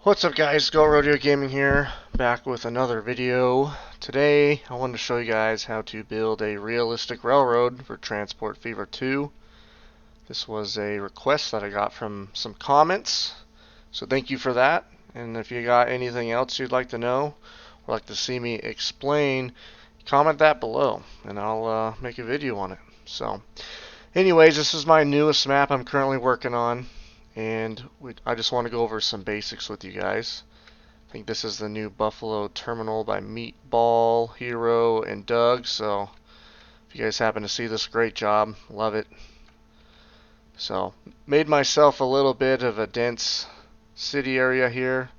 What's up guys, Go Rodeo Gaming here, back with another video. Today I wanted to show you guys how to build a realistic railroad for Transport Fever 2. This was a request that I got from some comments, so thank you for that. And if you got anything else you'd like to know, or like to see me explain, comment that below and I'll make a video on it. So anyways, this is my newest map I'm currently working on, and I just want to go over some basics with you guys. I think this is the new Buffalo Terminal by Meatball, Hero, and Doug, so if you guys happen to see this, great job, love it. So, made myself a little bit of a dense city area here.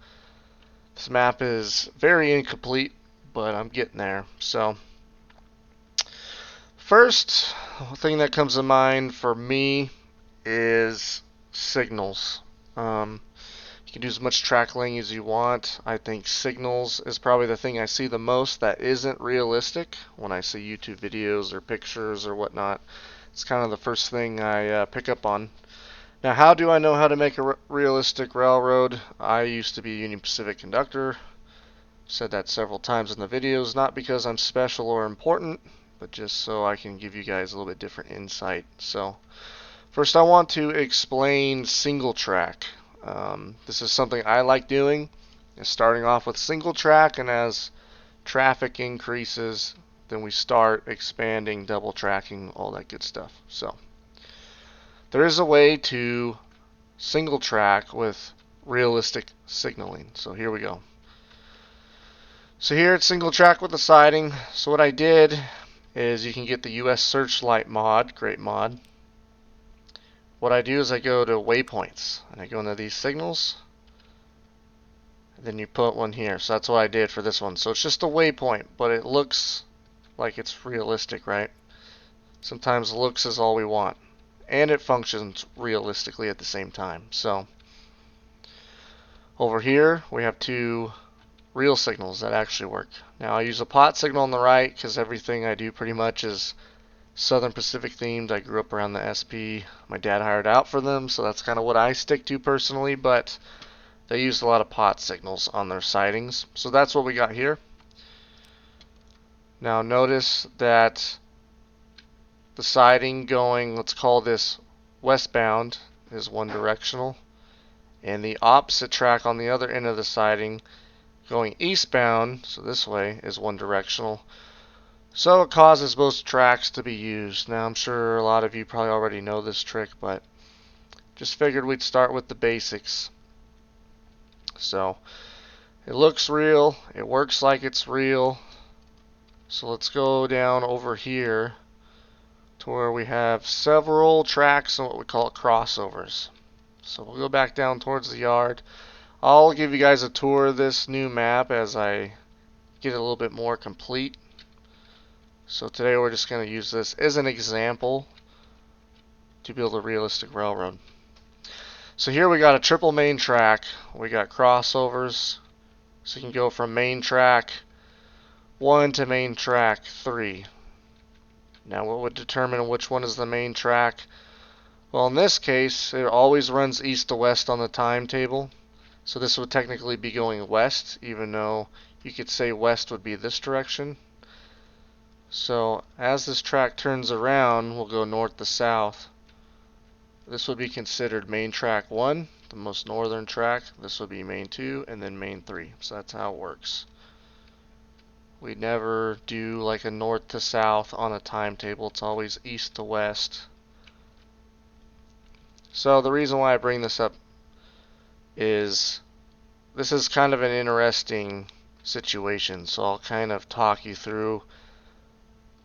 This map is very incomplete, but I'm getting there. So, first thing that comes to mind for me is signals. You can do as much trackling as you want. I think signals is probably the thing I see the most that isn't realistic when I see YouTube videos or pictures or whatnot. It's kind of the first thing I pick up on. Now, how do I know how to make a realistic railroad? I used to be a Union Pacific conductor. Said that several times in the videos, not because I'm special or important, but just so I can give you guys a little bit different insight. So, first I want to explain single track. This is something I like doing, is starting off with single track, and as traffic increases, then we start expanding, double tracking, all that good stuff. So there is a way to single track with realistic signaling. So here we go. So here it's single track with the siding. So what I did is, you can get the US Searchlight mod, great mod. What I do is I go to waypoints and I go into these signals, and then you put one here. So that's what I did for this one. So it's just a waypoint, but it looks like it's realistic, right? Sometimes looks is all we want, and it functions realistically at the same time. So over here we have two real signals that actually work. Now I use a pot signal on the right because everything I do pretty much is Southern Pacific themed. I grew up around the SP. My dad hired out for them, so that's kind of what I stick to personally, but they used a lot of pot signals on their sidings. So that's what we got here. Now notice that the siding going, let's call this westbound, is one directional, and the opposite track on the other end of the siding going eastbound, so this way, is one directional. So it causes both tracks to be used. Now I'm sure a lot of you probably already know this trick, but just figured we'd start with the basics. So it looks real, it works like it's real. So let's go down over here to where we have several tracks and what we call crossovers. So we'll go back down towards the yard. I'll give you guys a tour of this new map as I get it a little bit more complete. So today we're just going to use this as an example to build a realistic railroad. So here we got a triple main track. We got crossovers. So you can go from main track 1 to main track 3. Now what would determine which one is the main track? Well, in this case, it always runs east to west on the timetable. So this would technically be going west, even though you could say west would be this direction. So as this track turns around, we'll go north to south. This would be considered main track 1, the most northern track. This would be main 2, and then main 3. So that's how it works. We never do like a north to south on a timetable. It's always east to west. So the reason why I bring this up is this is kind of an interesting situation. So I'll kind of talk you through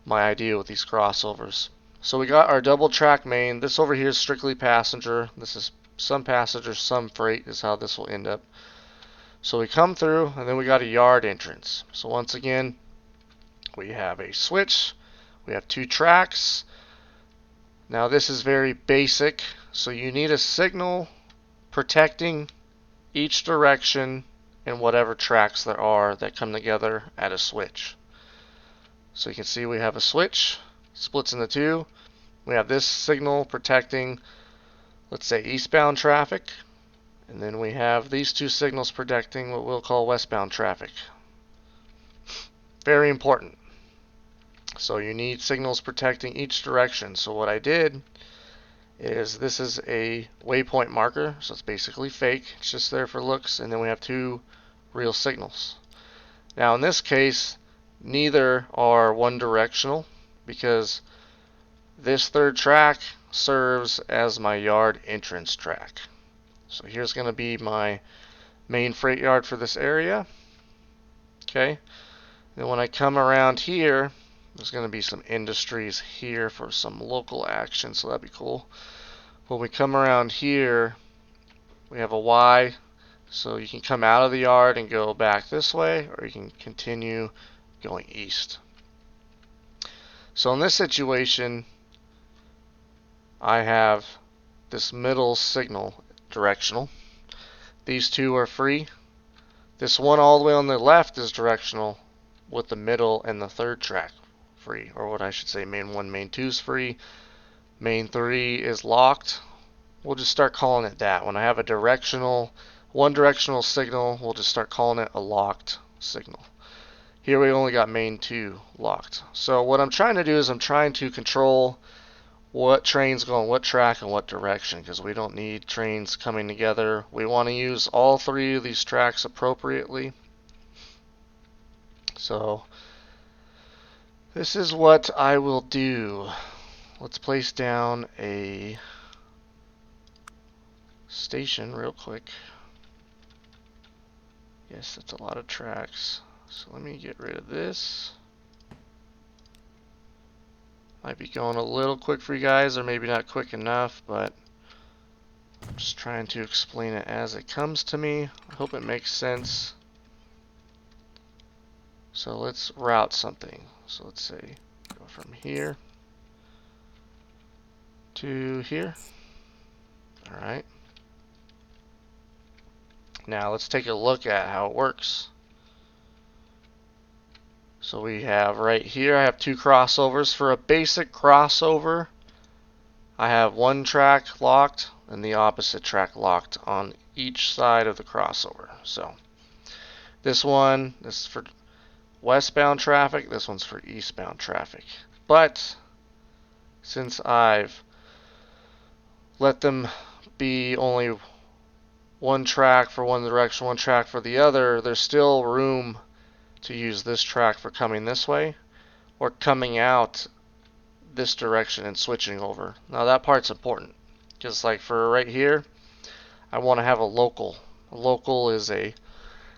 my idea with these crossovers. So we got our double track main. This over here is strictly passenger. This is some passenger, some freight is how this will end up. So we come through, and then we got a yard entrance. So once again, we have a switch. We have two tracks. Now this is very basic. So you need a signal protecting each direction and whatever tracks there are that come together at a switch. So you can see we have a switch, splits into two. We have this signal protecting, let's say, eastbound traffic, And then we have these two signals protecting what we'll call westbound traffic. Very important. So you need signals protecting each direction. So what I did is, this is a waypoint marker, so it's basically fake. It's just there for looks, and then we have two real signals. Now in this case, neither are one directional because this third track serves as my yard entrance track. So here's going to be my main freight yard for this area. Okay. Then when I come around here, there's going to be some industries here for some local action, so that'd be cool. When we come around here, we have a Y, so you can come out of the yard and go back this way, or you can continue going east. So in this situation, I have this middle signal directional. These two are free. This one all the way on the left is directional, with the middle and the third track free, or what I should say, main 1, main 2 is free. Main 3 is locked. We'll just start calling it that. When I have a one directional signal, we'll just start calling it a locked signal. Here we only got main 2 locked. So what I'm trying to do is I'm trying to control what trains go on what track and what direction, because we don't need trains coming together. We want to use all 3 of these tracks appropriately. So this is what I will do. Let's place down a station real quick. Yes, that's a lot of tracks. So let me get rid of this. Might be going a little quick for you guys, or maybe not quick enough, but I'm just trying to explain it as it comes to me. I hope it makes sense. So let's route something. So let's say go from here to here. Alright. Now let's take a look at how it works. So we have right here, I have 2 crossovers. For a basic crossover, I have one track locked and the opposite track locked on each side of the crossover. So this is for westbound traffic, this one's for eastbound traffic. But since I've let them be only one track for one direction, one track for the other, there's still room to use this track for coming this way or coming out this direction and switching over. Now that part's important, because like for right here, I want to have a local. A local is a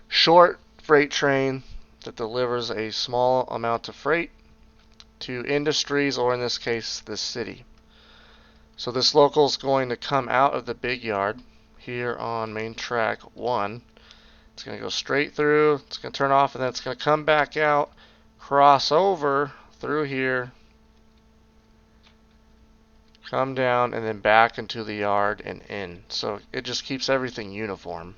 short freight train that delivers a small amount of freight to industries, or in this case, the city. So this local is going to come out of the big yard here on main track 1. It's going to go straight through, it's going to turn off, and then it's going to come back out, cross over through here, come down, and then back into the yard and in. So it just keeps everything uniform.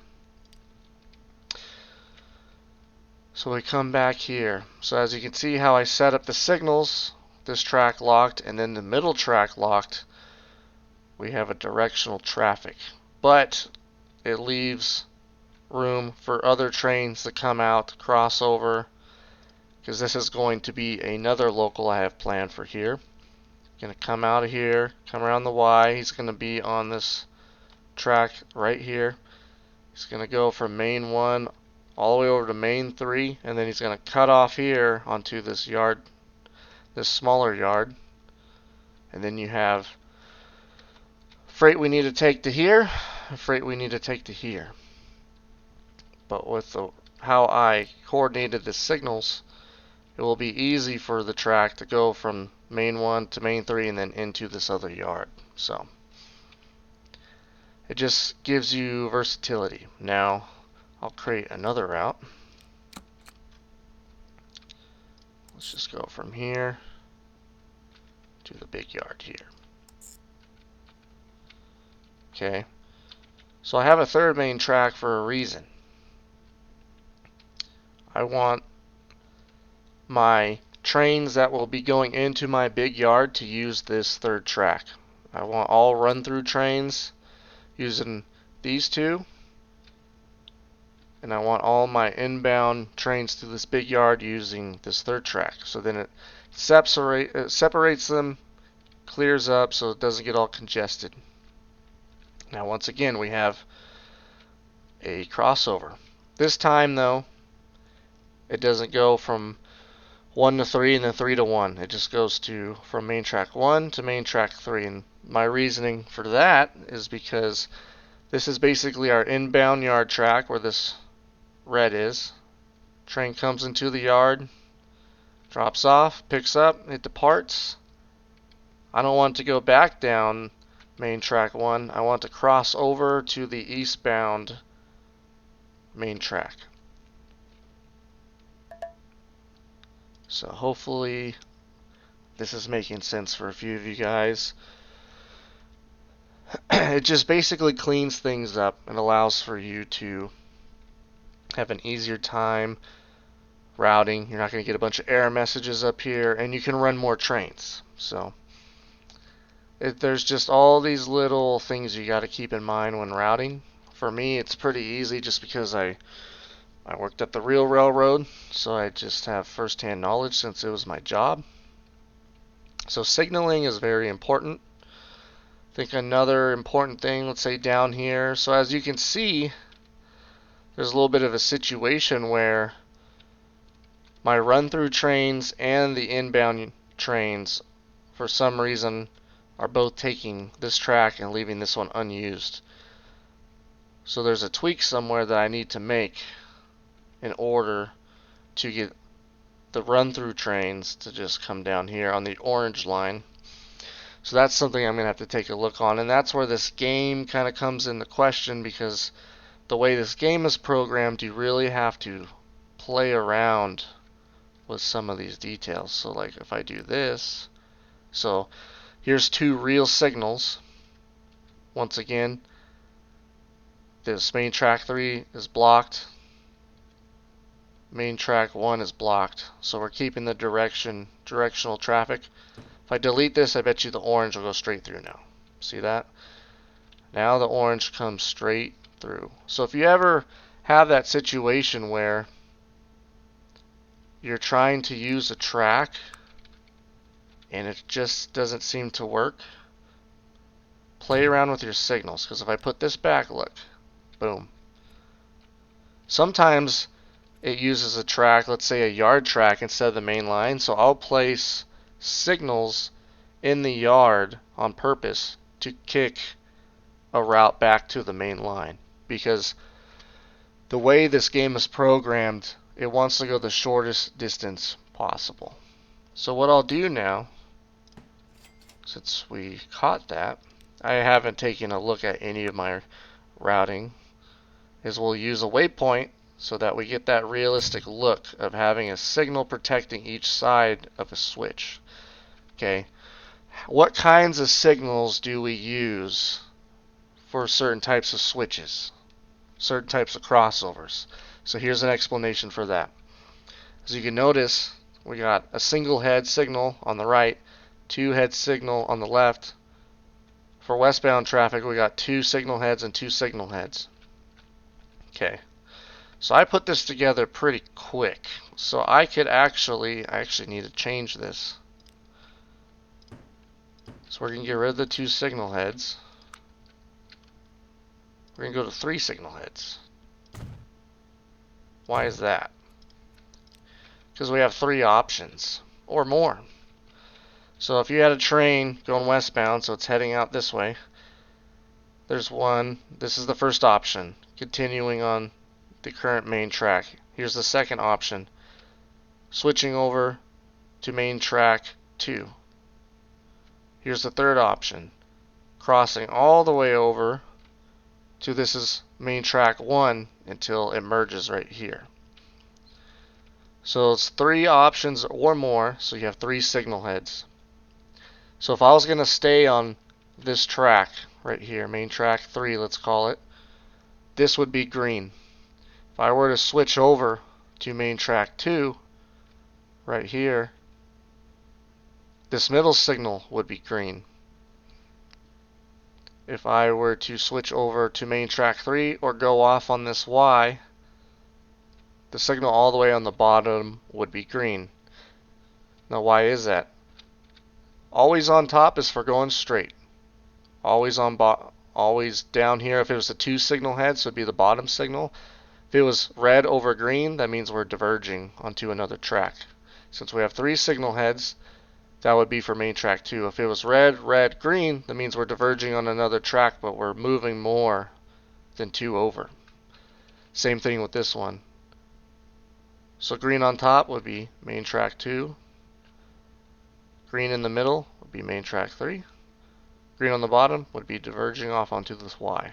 So we come back here. So as you can see how I set up the signals, this track locked and then the middle track locked, we have a directional traffic. But it leaves room for other trains to come out, cross over, because this is going to be another local I have planned for here. Going to come out of here, come around the Y. He's going to be on this track right here. He's going to go from main 1 all the way over to main 3, and then he's going to cut off here onto this yard, this smaller yard. And then you have freight we need to take to here, freight we need to take to here. But with how I coordinated the signals, it will be easy for the track to go from main 1 to main 3 and then into this other yard. So it just gives you versatility. Now I'll create another route. Let's just go from here to the big yard here. Okay, so I have a third main track for a reason. I want my trains that will be going into my big yard to use this third track. I want all run-through trains using these two, and I want all my inbound trains through this big yard using this third track. So then it separates them, clears up so it doesn't get all congested. Now once again we have a crossover. This time though, it doesn't go from 1 to 3 and then 3 to 1. It just goes from main track 1 to main track 3. And my reasoning for that is because this is basically our inbound yard track where this red is. Train comes into the yard, drops off, picks up, it departs. I don't want to go back down main track 1. I want to cross over to the eastbound main track. So hopefully this is making sense for a few of you guys. It just basically cleans things up and allows for you to have an easier time routing. You're not going to get a bunch of error messages up here, and you can run more trains. So there's just all these little things you got to keep in mind when routing. For me, it's pretty easy just because I worked at the real railroad, so I just have first-hand knowledge since it was my job. So signaling is very important. I think another important thing, let's say down here, so as you can see, there's a little bit of a situation where my run-through trains and the inbound trains, for some reason, are both taking this track and leaving this one unused. So there's a tweak somewhere that I need to make in order to get the run-through trains to just come down here on the orange line. So that's something I'm going to have to take a look on, and that's where this game kind of comes into question, because the way this game is programmed, you really have to play around with some of these details. So like if I do this, so here's 2 real signals. Once again, this main track 3 is blocked. Main track 1 is blocked. So we're keeping the directional traffic. If I delete this, I bet you the orange will go straight through now. See that? Now the orange comes straight through. So if you ever have that situation where you're trying to use a track and it just doesn't seem to work, play around with your signals. Because if I put this back, look, boom. Sometimes it uses a track, let's say a yard track instead of the main line, so I'll place signals in the yard on purpose to kick a route back to the main line, because the way this game is programmed, it wants to go the shortest distance possible. So what I'll do now, since we caught that, I haven't taken a look at any of my routing, is we'll use a waypoint so that we get that realistic look of having a signal protecting each side of a switch. Okay, what kinds of signals do we use for certain types of switches, certain types of crossovers? So here's an explanation for that. As you can notice, we got a single head signal on the right, 2 head signal on the left. For westbound traffic, we got 2 signal heads and 2 signal heads. Okay, so I put this together pretty quick. So I actually need to change this. So we're going to get rid of the 2 signal heads. We're going to go to 3 signal heads. Why is that? Because we have 3 options or more. So if you had a train going westbound, so it's heading out this way, there's one. This is the first option, continuing on the current main track. Here's the second option, switching over to main track 2. Here's the third option, crossing all the way over to this is main track 1 until it merges right here. So it's 3 options or more, so you have 3 signal heads. So if I was going to stay on this track right here, main track 3, let's call it, this would be green. If I were to switch over to main track 2, right here, this middle signal would be green. If I were to switch over to main track 3 or go off on this Y, the signal all the way on the bottom would be green. Now why is that? Always on top is for going straight. Always down here, if it was a 2 signal head, so it'd be the bottom signal. If it was red over green, that means we're diverging onto another track. Since we have 3 signal heads, that would be for main track 2. If it was red, red, green, that means we're diverging on another track, but we're moving more than 2 over. Same thing with this one. So green on top would be main track 2. Green in the middle would be main track 3. Green on the bottom would be diverging off onto this Y.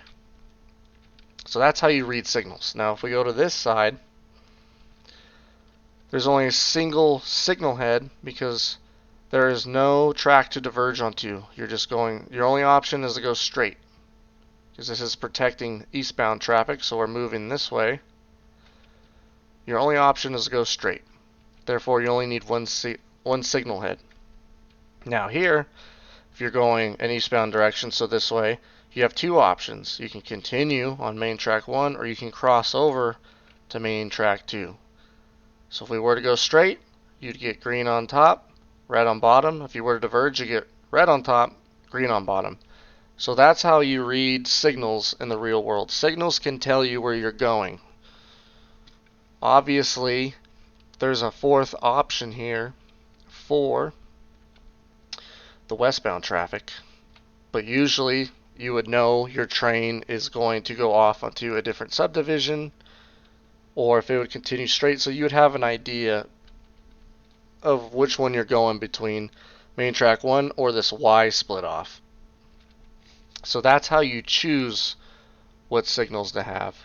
So that's how you read signals. Now if we go to this side, there's only a single signal head because there is no track to diverge onto. Your only option is to go straight, because this is protecting eastbound traffic, so we're moving this way. Your only option is to go straight. Therefore, you only need one signal head. Now here, if you're going an eastbound direction, so this way, you have 2 options. You can continue on main track 1, or you can cross over to main track 2. So if we were to go straight, you'd get green on top, red on bottom. If you were to diverge, you get red on top, green on bottom. So that's how you read signals in the real world. Signals can tell you where you're going. Obviously, there's a 4th option here for the westbound traffic, but usually you would know your train is going to go off onto a different subdivision, or if it would continue straight, so you would have an idea of which one you're going between main track 1 or this Y split off. So that's how you choose what signals to have,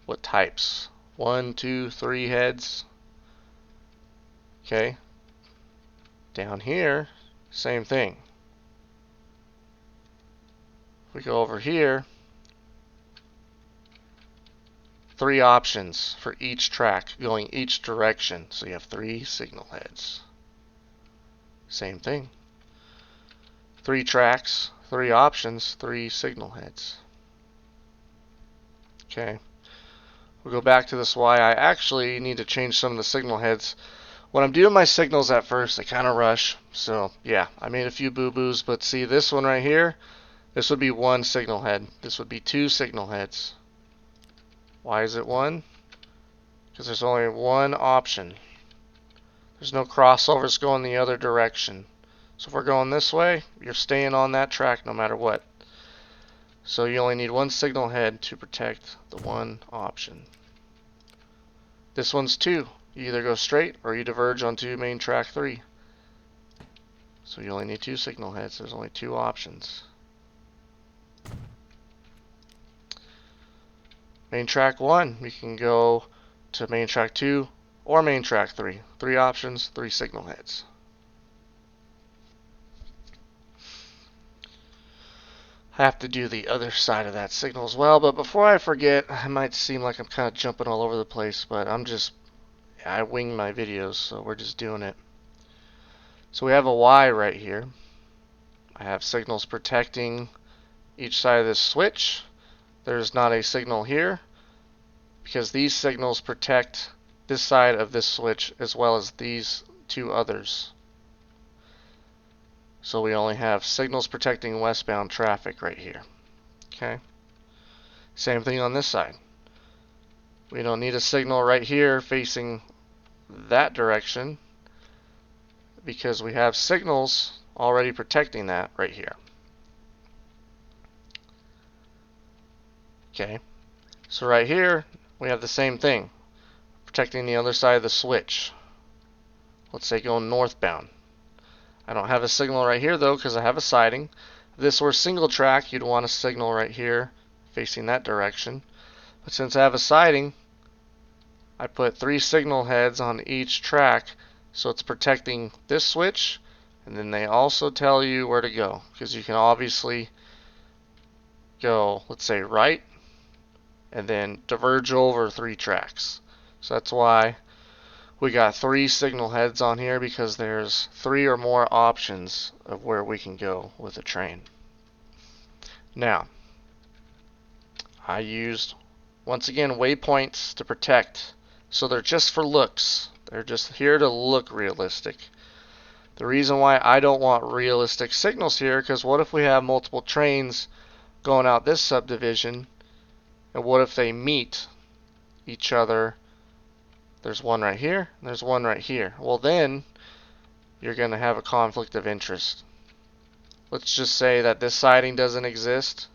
what types. 1, 2, 3 heads. Okay. Down here, same thing. If we go over here, 3 options for each track going each direction. So you have 3 signal heads. Same thing. 3 tracks, 3 options, 3 signal heads. Okay. We'll go back to this Y. I actually need to change some of the signal heads. When I'm doing my signals at first, I kind of rush. So yeah, I made a few boo-boos, but see this one right here? This would be 1 signal head. This would be 2 signal heads. Why is it 1? Because there's only 1 option. There's no crossovers going the other direction. So if we're going this way, you're staying on that track no matter what. So you only need 1 signal head to protect the 1 option. This one's 2. You either go straight or you diverge onto main track 3. So you only need 2 signal heads. There's only 2 options. Main track 1, we can go to main track 2 or main track 3. 3 options, 3 signal heads. I have to do the other side of that signal as well, but before I forget, it might seem like I'm kind of jumping all over the place, but I wing my videos, so we're just doing it. So we have a Y right here. I have signals protecting each side of this switch. There's not a signal here because these signals protect this side of this switch as well as these 2 others. So we only have signals protecting westbound traffic right here. Okay. Same thing on this side. We don't need a signal right here facing that direction because we have signals already protecting that right here. Okay. So right here we have the same thing, protecting the other side of the switch. Let's say going northbound. I don't have a signal right here though because I have a siding. If this were single track, you'd want a signal right here facing that direction. But since I have a siding, I put 3 signal heads on each track, so it's protecting this switch, and then they also tell you where to go because you can obviously go, let's say, right and then diverge over 3 tracks. So that's why we got 3 signal heads on here, because there's 3 or more options of where we can go with a train. Now, I used, once again, waypoints to protect So they're just for looks. They're just here to look realistic. The reason why I don't want realistic signals here, because what if we have multiple trains going out this subdivision, and what if they meet each other? There's one right here, and there's one right here. Well, then you're going to have a conflict of interest. Let's just say that this siding doesn't exist,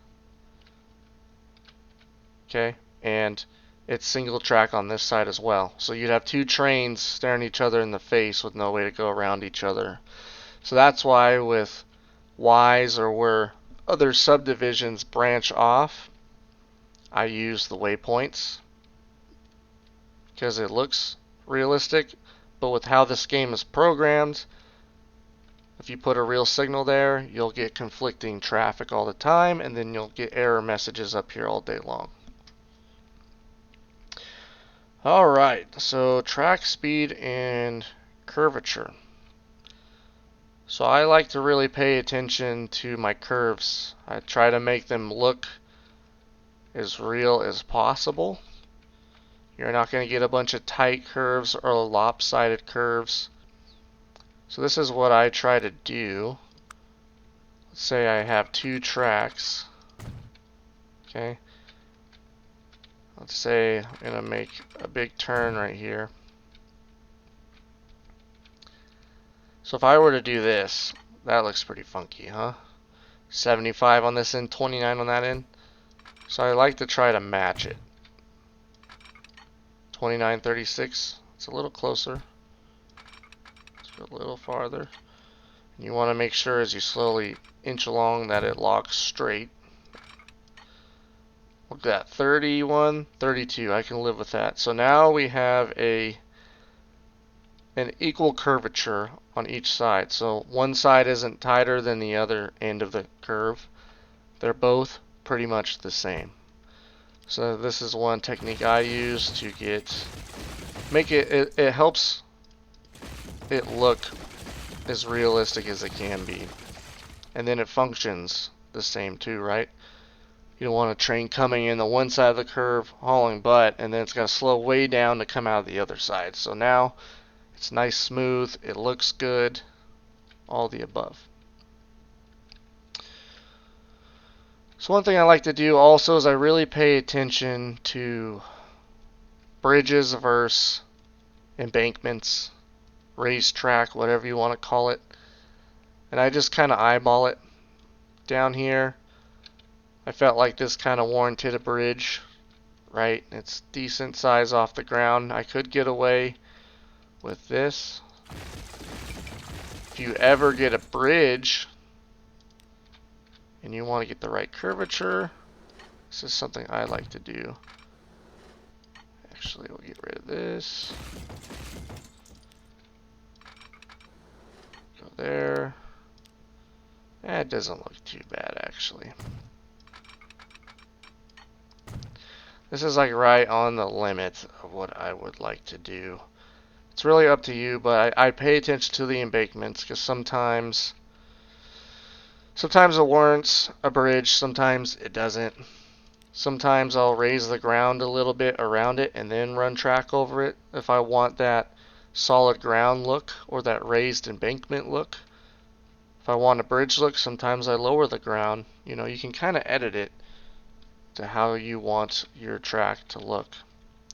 okay, and it's single track on this side as well. So you'd have two trains staring each other in the face with no way to go around each other. So that's why with Ys or where other subdivisions branch off, I use the waypoints because it looks realistic. But with how this game is programmed, if you put a real signal there, you'll get conflicting traffic all the time, and then you'll get error messages up here all day long. Alright, so track speed and curvature. So I like to really pay attention to my curves. I try to make them look as real as possible. You're not going to get a bunch of tight curves or lopsided curves. So this is what I try to do. Let's say I have two tracks. Okay. Let's say I'm going to make a big turn right here. So if I were to do this, that looks pretty funky, huh? 75 on this end, 29 on that end. So I like to try to match it. 29, 36. It's a little closer. It's a little farther. And you want to make sure as you slowly inch along that it locks straight. Look at that, 31, 32. I can live with that. So now we have an equal curvature on each side. So one side isn't tighter than the other end of the curve. They're both pretty much the same. So this is one technique I use to make it helps it look as realistic as it can be. And then it functions the same too, right? You don't want a train coming in the one side of the curve hauling butt, and then it's going to slow way down to come out of the other side. So now it's nice, smooth, it looks good, all the above. So one thing I like to do also is I really pay attention to bridges versus embankments, racetrack, whatever you want to call it. And I just kind of eyeball it down here. I felt like this kind of warranted a bridge, right? It's decent size off the ground. I could get away with this. If you ever get a bridge and you want to get the right curvature, this is something I like to do. Actually, we'll get rid of this. Go there. It doesn't look too bad, actually. This is like right on the limit of what I would like to do. It's really up to you, but I pay attention to the embankments because sometimes it warrants a bridge, sometimes it doesn't. Sometimes I'll raise the ground a little bit around it and then run track over it if I want that solid ground look or that raised embankment look. If I want a bridge look, sometimes I lower the ground. You know, you can kind of edit it to how you want your track to look.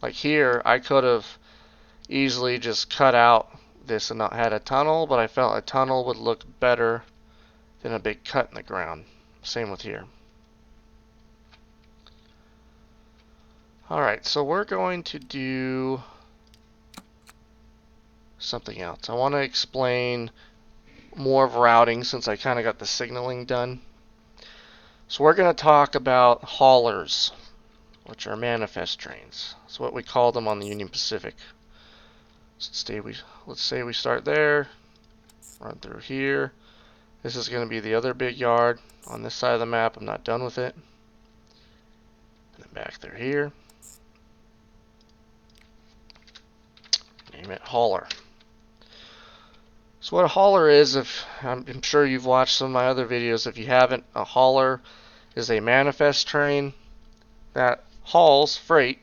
Like here, I could have easily just cut out this and not had a tunnel, but I felt a tunnel would look better than a big cut in the ground. Same with here. Alright, so we're going to do something else. I want to explain more of routing since I kind of got the signaling done. So we're going to talk about haulers, which are manifest trains. That's what we call them on the Union Pacific. Let's say we start there, run through here. This is going to be the other big yard on this side of the map. I'm not done with it. And then back through here. Name it hauler. So what a hauler is, if I'm sure you've watched some of my other videos. If you haven't, a hauler is a manifest train that hauls freight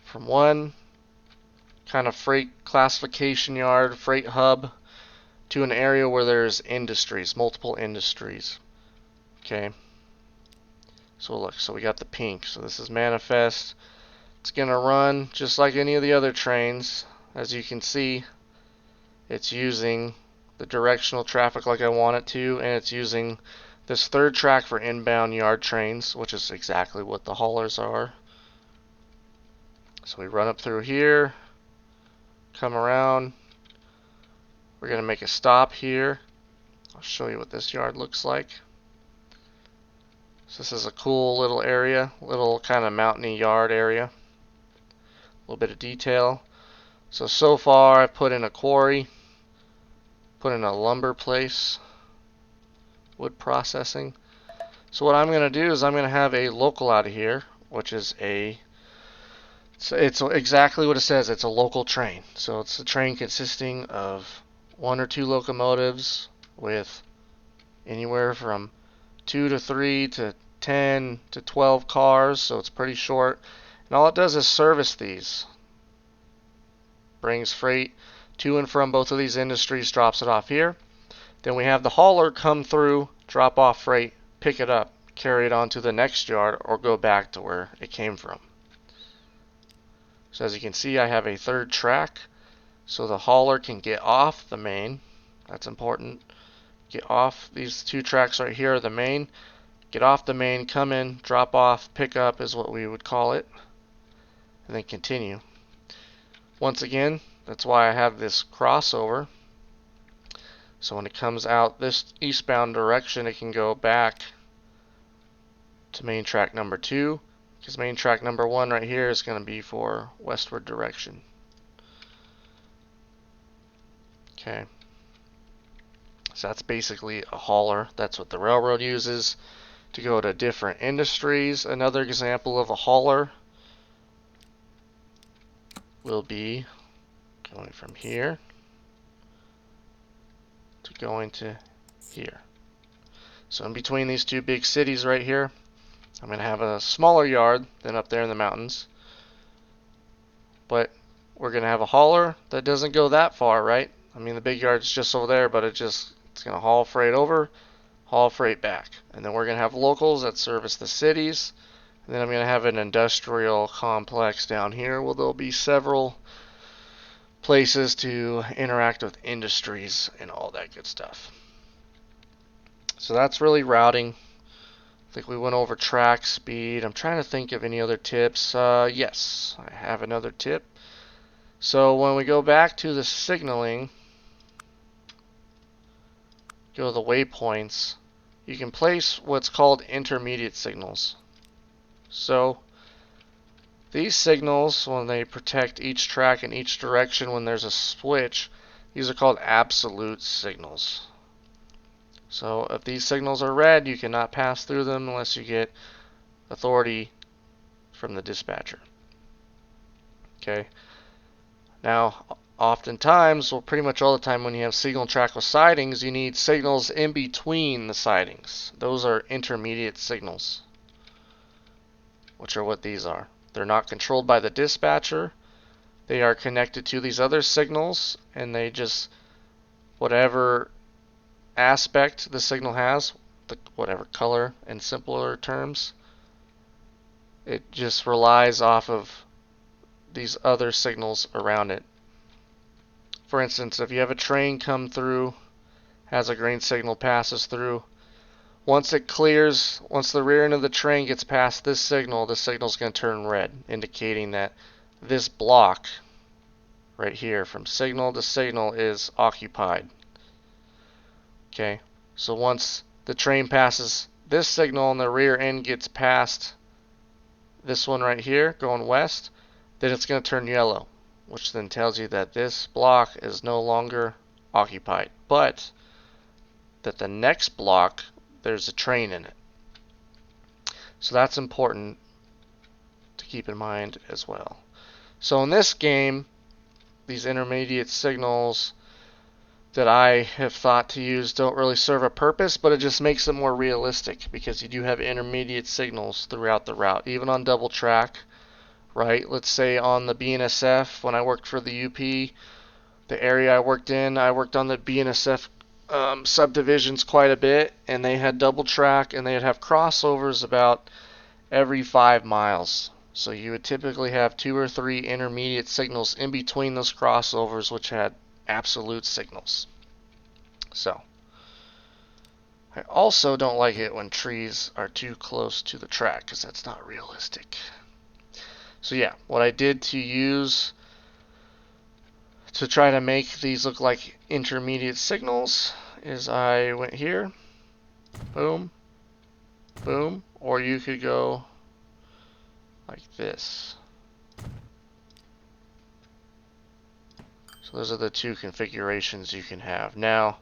from one kind of freight classification yard, freight hub, to an area where there's industries, multiple industries. Okay. So look, so we got the pink. So this is manifest. It's going to run just like any of the other trains. As you can see, it's using the directional traffic like I want it to, and it's using this third track for inbound yard trains, which is exactly what the haulers are. So we run up through here, come around. We're going to make a stop here. I'll show you what this yard looks like. So this is a cool little area, little kind of mountainy yard area. A little bit of detail. So far I've put in a quarry, put in a lumber place, wood processing. So what I'm going to do is I'm going to have a local out of here, which is it's exactly what it says. It's a local train. So it's a train consisting of 1 or 2 locomotives with anywhere from 2 to 3 to 10 to 12 cars, so it's pretty short. And all it does is service these. Brings freight to and from both of these industries, drops it off here. Then we have the hauler come through, drop off freight, pick it up, carry it on to the next yard, or go back to where it came from. So as you can see, I have a third track, so the hauler can get off the main. That's important. Get off these 2 tracks right here, the main. Get off the main, come in, drop off, pick up is what we would call it, and then continue. Once again, that's why I have this crossover. So when it comes out this eastbound direction, it can go back to main track number 2, because main track number 1 right here is going to be for westward direction. Okay. So that's basically a hauler. That's what the railroad uses to go to different industries. Another example of a hauler will be going from here to going to here. So in between these 2 big cities right here, I'm going to have a smaller yard than up there in the mountains. But we're going to have a hauler that doesn't go that far, right? I mean, the big yard's just over there, but it's going to haul freight over, haul freight back. And then we're going to have locals that service the cities. And then I'm going to have an industrial complex down here where there'll be several places to interact with industries and all that good stuff. So that's really routing. I think we went over track speed. I'm trying to think of any other tips. Yes, I have another tip. So when we go back to the signaling, go to the waypoints, you can place what's called intermediate signals. So these signals, when they protect each track in each direction when there's a switch, these are called absolute signals. So if these signals are red, you cannot pass through them unless you get authority from the dispatcher. Okay. Now, oftentimes, well, pretty much all the time when you have signal track with sidings, you need signals in between the sidings. Those are intermediate signals, which are what these are. They're not controlled by the dispatcher. They are connected to these other signals, and they just, whatever aspect the signal has, whatever color in simpler terms, it just relies off of these other signals around it. For instance, if you have a train come through, has a green signal, passes through, once it clears, once the rear end of the train gets past this signal, the signal's going to turn red, indicating that this block right here from signal to signal is occupied. Okay, so once the train passes this signal and the rear end gets past this one right here going west, then it's going to turn yellow, which then tells you that this block is no longer occupied, but that the next block there's a train in it. So that's important to keep in mind as well. So in this game, these intermediate signals that I have thought to use don't really serve a purpose, but it just makes it more realistic because you do have intermediate signals throughout the route. Even on double track right? Let's say on the BNSF, when I worked for the UP, the area I worked on the BNSF subdivisions quite a bit, and they had double track, and they'd have crossovers about every 5 miles. So you would typically have 2 or 3 intermediate signals in between those crossovers, which had absolute signals. So I also don't like it when trees are too close to the track, because that's not realistic. So yeah, what I did to use to try to make these look like intermediate signals is I went here, boom, boom, or you could go like this. So those are the two configurations you can have. Now,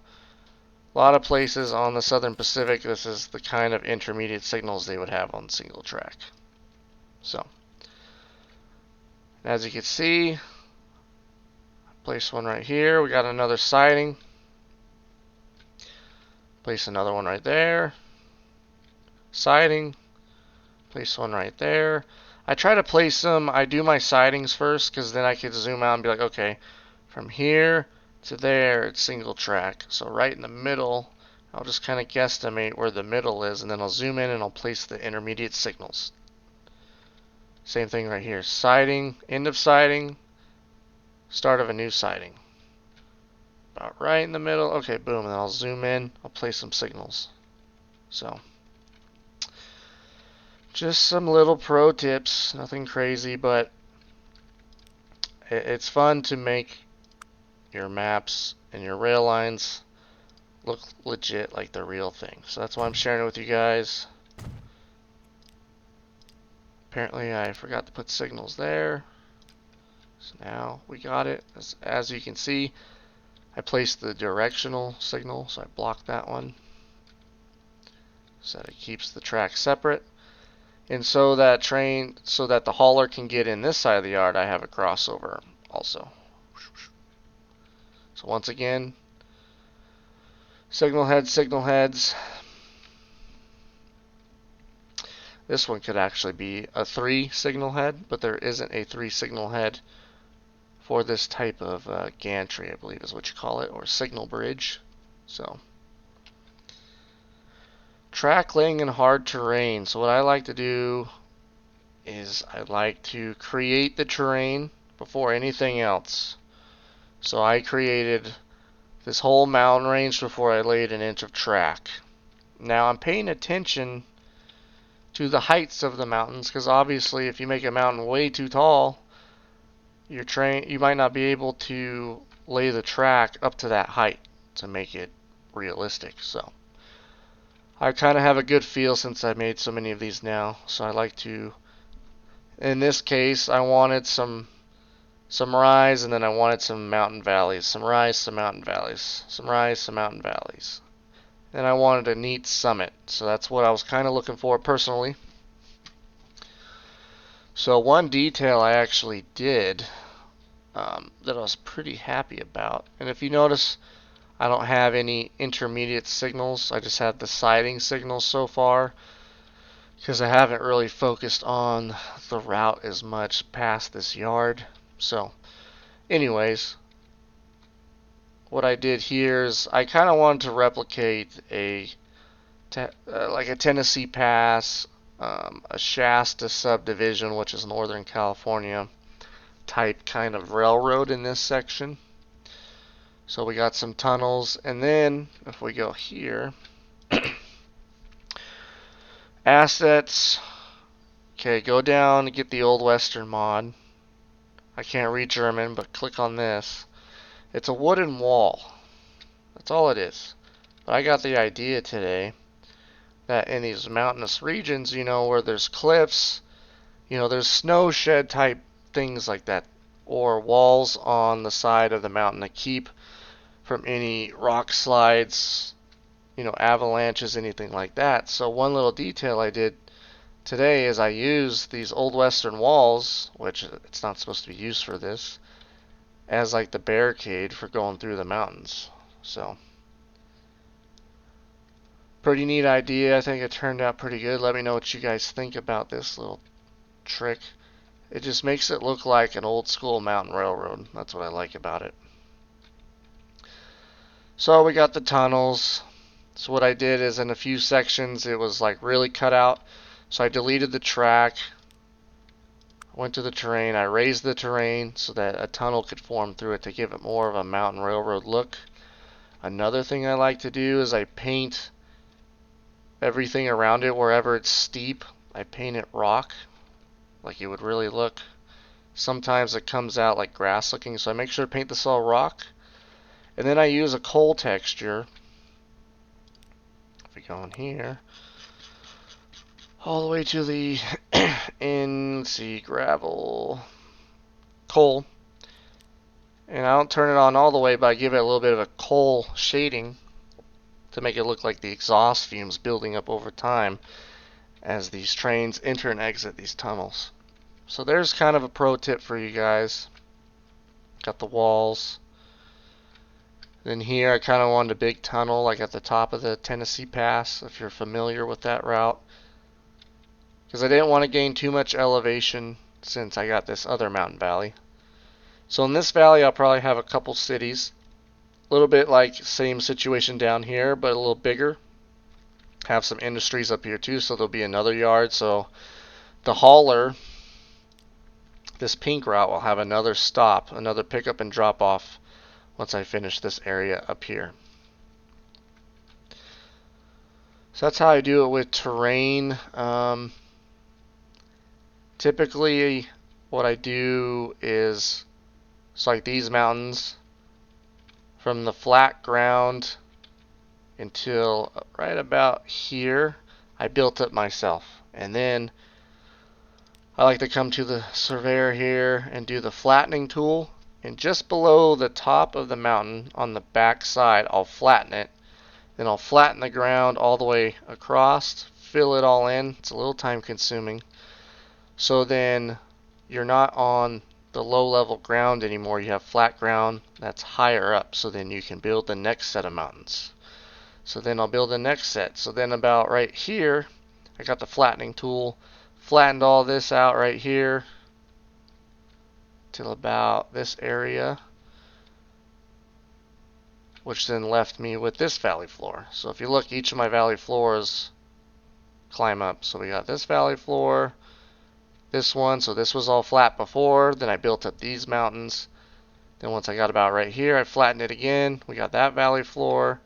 a lot of places on the Southern Pacific, this is the kind of intermediate signals they would have on single track. So, as you can see, place one right here. We got another siding. Place another one right there. Siding. Place one right there. I try to place them, I do my sidings first, because then I could zoom out and be like, okay, from here to there, it's single track. So right in the middle, I'll just kind of guesstimate where the middle is, and then I'll zoom in and I'll place the intermediate signals. Same thing right here. Siding, end of siding, start of a new siding. About right in the middle. Okay, boom, and then I'll zoom in, I'll place some signals. So, just some little pro tips, nothing crazy, but it's fun to make your maps and your rail lines look legit like the real thing. So that's why I'm sharing it with you guys. Apparently I forgot to put signals there. So now we got it. As you can see, I placed the directional signal, so I blocked that one. So that it keeps the track separate. And so that the hauler can get in this side of the yard, I have a crossover also. So once again, signal heads. This one could actually be a 3 signal head, but there isn't a 3 signal head for this type of gantry, I believe is what you call it, or signal bridge. So, track laying in hard terrain. So what I like to do is I like to create the terrain before anything else. So I created this whole mountain range before I laid an inch of track. Now I'm paying attention to the heights of the mountains, because obviously if you make a mountain way too tall, you might not be able to lay the track up to that height to make it realistic. So I kind of have a good feel since I made so many of these now. So I like to, in this case, I wanted some rise, and then I wanted some mountain valleys. Some rise, some mountain valleys. Some rise, some mountain valleys. And I wanted a neat summit. So that's what I was kind of looking for personally. So one detail I actually did that I was pretty happy about. And if you notice, I don't have any intermediate signals. I just have the siding signals so far, because I haven't really focused on the route as much past this yard. So anyways, what I did here is I kind of wanted to replicate like a Tennessee Pass, a Shasta subdivision, which is Northern California type kind of railroad in this section. So we got some tunnels, and then if we go here, assets. Okay, go down and get the Old Western mod. I can't read German, but click on this. It's a wooden wall. That's all it is. But I got the idea today that in these mountainous regions, where there's cliffs, there's snow shed type things like that, or walls on the side of the mountain to keep from any rock slides, avalanches, anything like that. So one little detail I did today is I used these Old Western walls, which it's not supposed to be used for this, as like the barricade for going through the mountains. So pretty neat idea. I think it turned out pretty good. Let me know what you guys think about this little trick. It just makes it look like an old school mountain railroad. That's what I like about it. So we got the tunnels. So what I did is in a few sections it was like really cut out. So I deleted the track, went to the terrain, I raised the terrain so that a tunnel could form through it to give it more of a mountain railroad look. Another thing I like to do is I paint everything around it wherever it's steep. I paint it rock, like it would really look. Sometimes it comes out like grass looking, so I make sure to paint this all rock. And then I use a coal texture. If we go in here, all the way to the let's see, gravel, coal. And I don't turn it on all the way, but I give it a little bit of a coal shading to make it look like the exhaust fumes building up over time as these trains enter and exit these tunnels. So there's kind of a pro tip for you guys. Got the walls. Then here I kind of wanted a big tunnel like at the top of the Tennessee Pass, if you're familiar with that route. Because I didn't want to gain too much elevation since I got this other mountain valley. So in this valley I'll probably have a couple cities. A little bit like same situation down here, but a little bigger. Have some industries up here too, so there'll be another yard. So the hauler, this pink route, will have another stop, another pickup and drop off once I finish this area up here. So that's how I do it with terrain. Typically what I do is, so like these mountains, from the flat ground until right about here, I built it myself. And then I like to come to the surveyor here and do the flattening tool. And just below the top of the mountain on the back side, I'll flatten it. Then I'll flatten the ground all the way across, fill it all in. It's a little time consuming. So then you're not on the low level ground anymore. You have flat ground that's higher up. So then you can build the next set of mountains. So then I'll build the next set. So then about right here, I got the flattening tool, flattened all this out right here till about this area, which then left me with this valley floor. So if you look, each of my valley floors climb up. So we got this valley floor, this one, so this was all flat before, then I built up these mountains. Then once I got about right here, I flattened it again. We got that valley floor,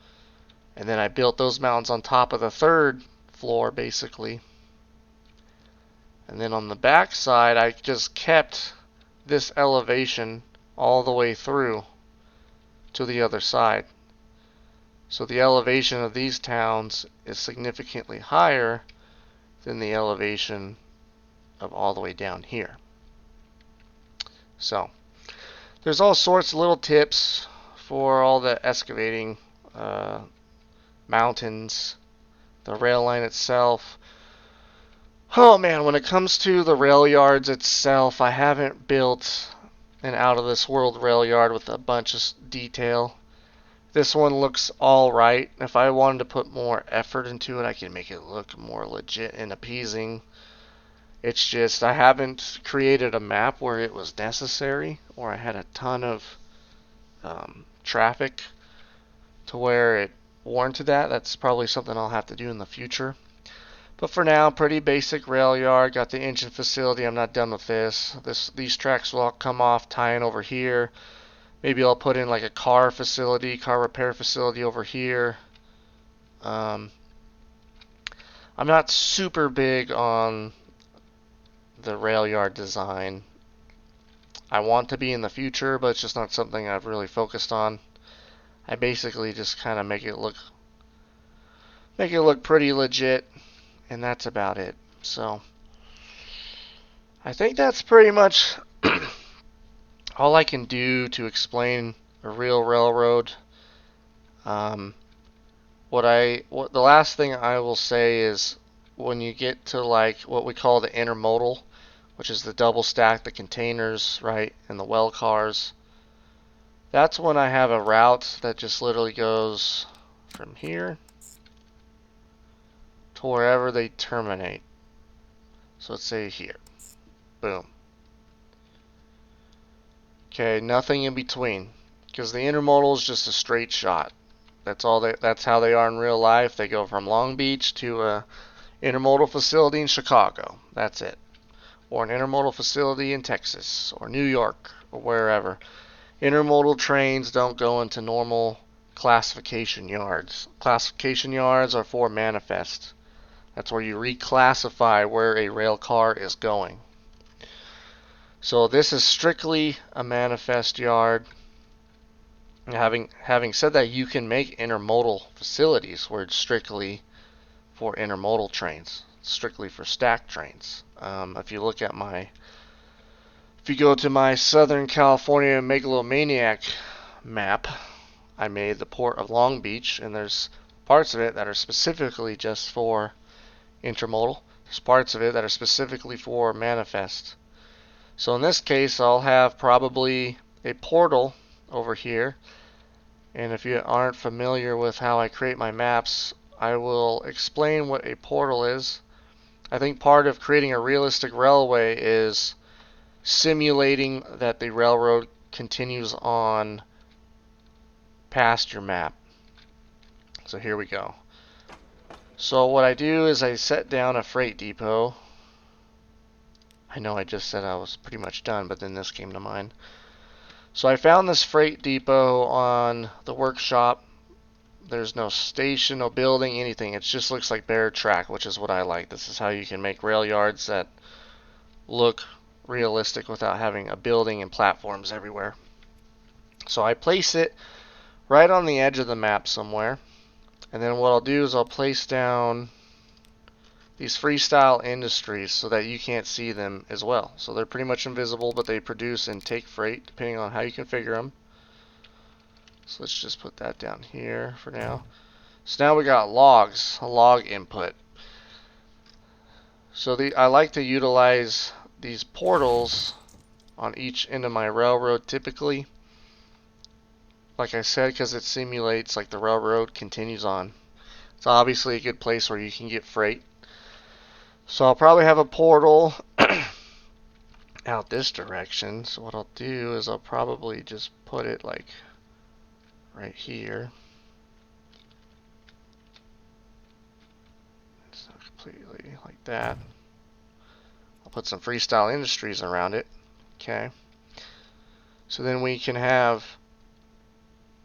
and then I built those mountains on top of the third floor basically. And then on the back side, I just kept this elevation all the way through to the other side. So the elevation of these towns is significantly higher than the elevation of all the way down here. So there's all sorts of little tips for all the excavating, mountains, the rail line itself. Oh man, when it comes to the rail yards itself, I haven't built an out of this world rail yard with a bunch of detail. This one looks alright. If I wanted to put more effort into it, I can make it look more legit and appeasing. It's just I haven't created a map where it was necessary, or I had a ton of traffic to where it warranted that. That's probably something I'll have to do in the future. But for now, pretty basic rail yard. Got the engine facility. I'm not done with this. These tracks will all come off, tie in over here. Maybe I'll put in like a car facility, car repair facility over here. I'm not super big on the rail yard design. I want to be in the future, but it's just not something I've really focused on. I basically just kind of make it look pretty legit, and that's about it. So I think that's pretty much all I can do to explain a real railroad. The last thing I will say is when you get to like what we call the intermodal, which is the double stack, the containers, right, and the well cars. That's when I have a route that just literally goes from here to wherever they terminate. So let's say here. Boom. Okay, nothing in between, because the intermodal is just a straight shot. That's how they are in real life. They go from Long Beach to a intermodal facility in Chicago. That's it. Or an intermodal facility in Texas or New York or wherever. Intermodal trains don't go into normal classification yards. Classification yards are for manifest. That's where you reclassify where a rail car is going. So this is strictly a manifest yard. Having said that, you can make intermodal facilities where it's strictly for intermodal trains, strictly for stack trains. If you go to my Southern California megalomaniac map, I made the port of Long Beach, and there's parts of it that are specifically just for intermodal. There's parts of it that are specifically for manifest. So in this case, I'll have probably a portal over here. And if you aren't familiar with how I create my maps, I will explain what a portal is. I think part of creating a realistic railway is simulating that the railroad continues on past your map. So here we go. So what I do is I set down a freight depot. I know I just said I was pretty much done, but then this came to mind. So I found this freight depot on the workshop. There's no station, no building, anything. It just looks like bare track, which is what I like. This is how you can make rail yards that look realistic without having a building and platforms everywhere. So I place it right on the edge of the map somewhere. And then what I'll do is I'll place down these Freestyle Industries so that you can't see them as well. So they're pretty much invisible, but they produce and take freight depending on how you configure them. So let's just put that down here for now. So now we got logs, a log input. So I like to utilize these portals on each end of my railroad typically. Like I said, because it simulates like the railroad continues on. It's obviously a good place where you can get freight. So I'll probably have a portal out this direction. So what I'll do is I'll probably just put it like right here. It's not completely like that. I'll put some Freestyle Industries around it. Okay. So then we can have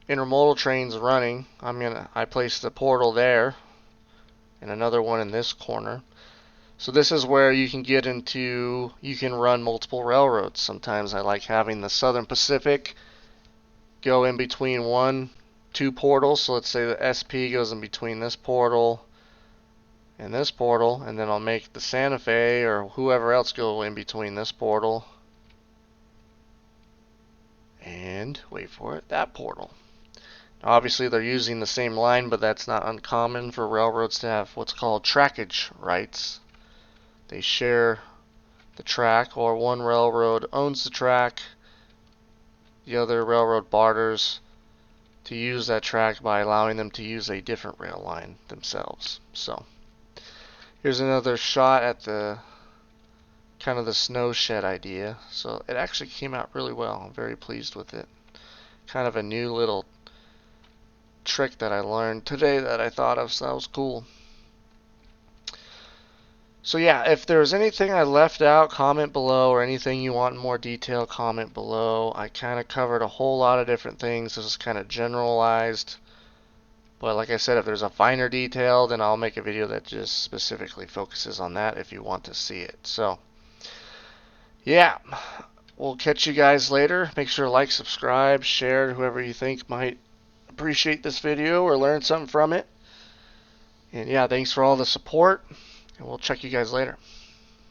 intermodal trains running. I place the portal there and another one in this corner. So this is where you can run multiple railroads. Sometimes I like having the Southern Pacific go in between two portals. So let's say the SP goes in between this portal and this portal, and then I'll make the Santa Fe or whoever else go in between this portal and, wait for it, that portal. Obviously they're using the same line, but that's not uncommon for railroads to have what's called trackage rights. They share the track, or one railroad owns the track, the other railroad barters to use that track by allowing them to use a different rail line themselves. So here's another shot at the kind of the snow shed idea. So it actually came out really well. I'm very pleased with it. Kind of a new little trick that I learned today that I thought of, so that was cool. So yeah, if there's anything I left out, comment below, or anything you want in more detail, comment below. I kind of covered a whole lot of different things. This is kind of generalized. But like I said, if there's a finer detail, then I'll make a video that just specifically focuses on that if you want to see it. So yeah, we'll catch you guys later. Make sure to like, subscribe, share to whoever you think might appreciate this video or learn something from it. And yeah, thanks for all the support. And we'll check you guys later.